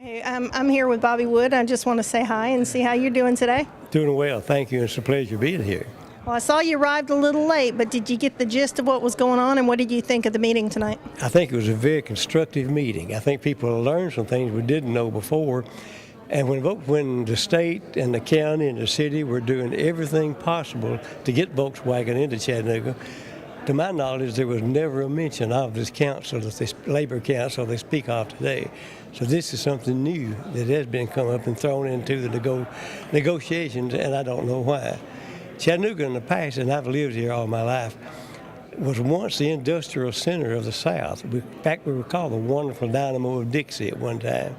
Hey, I'm here with Bobby Wood. I just want to say hi and see how you're doing today. Doing well, thank you. It's a pleasure being here. Well, I saw you arrived a little late, but did you get the gist of what was going on, and what did you think of the meeting tonight? I think it was a very constructive meeting. I think people learned some things we didn't know before. And when the state and the county and the city were doing everything possible to get Volkswagen into Chattanooga, to my knowledge, there was never a mention of this council, this labor council they speak of today. So this is something new that has been come up and thrown into the negotiations, and I don't know why. Chattanooga in the past, and I've lived here all my life, was once the industrial center of the South. In fact, we were called the wonderful dynamo of Dixie at one time.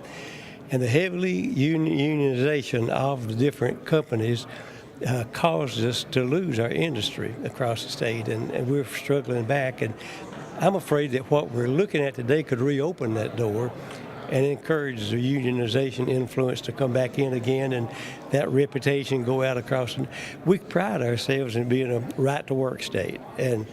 And the heavily unionization of the different companies caused us to lose our industry across the state, and we're struggling back. And I'm afraid that what we're looking at today could reopen that door and encourage the unionization influence to come back in again, and that reputation go out across. We pride ourselves in being a right-to-work state, and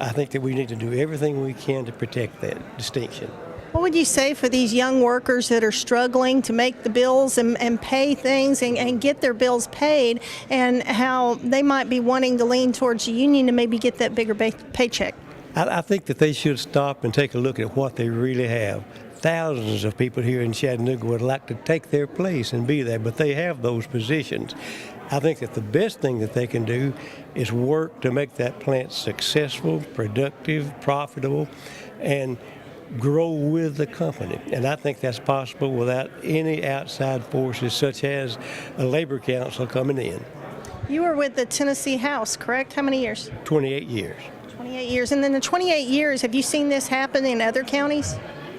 I think that we need to do everything we can to protect that distinction. What would you say for these young workers that are struggling to make the bills and pay things and get their bills paid, and how they might be wanting to lean towards the union to maybe get that bigger paycheck? I think that they should stop and take a look at what they really have. Thousands of people here in Chattanooga would like to take their place and be there, but they have those positions. I think that the best thing that they can do is work to make that plant successful, productive, profitable, and grow with the company. And I think that's possible without any outside forces such as a labor council coming in. You were with the Tennessee House, correct? How many years? 28 years. 28 years. And then the 28 years, have you seen this happen in other counties?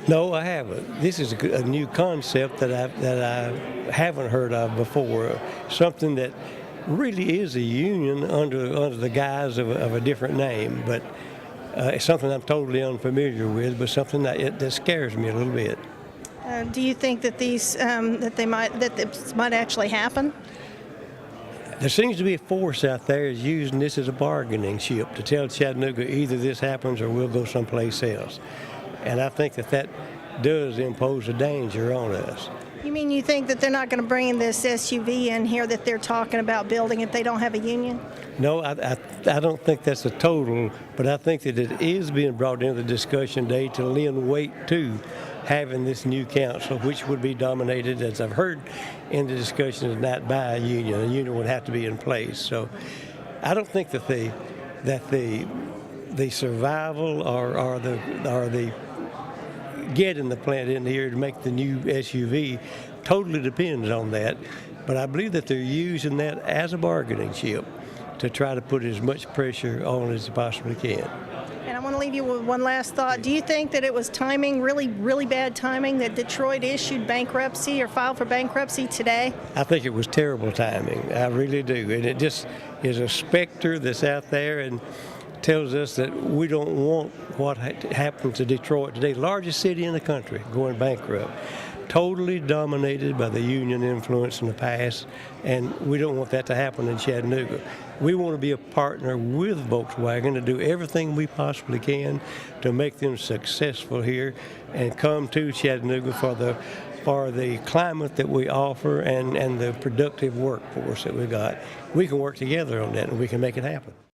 No, I haven't. This is a new concept that I haven't heard of before. Something that really is a union under the guise of a different name, but it's something I'm totally unfamiliar with, but something that scares me a little bit. Do you think that this might actually happen? There seems to be a force out there is using this as a bargaining chip to tell Chattanooga either this happens or we'll go someplace else. And I think that does impose a danger on us. You mean you think that they're not going to bring in this SUV in here that they're talking about building if they don't have a union? No, I don't think that's a total, but I think that it is being brought into the discussion today to lend weight to having this new council, which would be dominated, as I've heard in the discussions, not by a union. A union would have to be in place. So I don't think that the survival or the getting the plant in here to make the new SUV totally depends on that. But I believe that they're using that as a bargaining chip to try to put as much pressure on as they possibly can. And I want to leave you with one last thought. Do you think that it was timing, really, really bad timing, that Detroit issued bankruptcy or filed for bankruptcy today? I think it was terrible timing. I really do. And it just is a specter that's out there and tells us that we don't want what happened to Detroit today, largest city in the country, going bankrupt. Totally dominated by the union influence in the past, and we don't want that to happen in Chattanooga. We want to be a partner with Volkswagen to do everything we possibly can to make them successful here and come to Chattanooga for the climate that we offer and the productive workforce that we got. We can work together on that, and we can make it happen.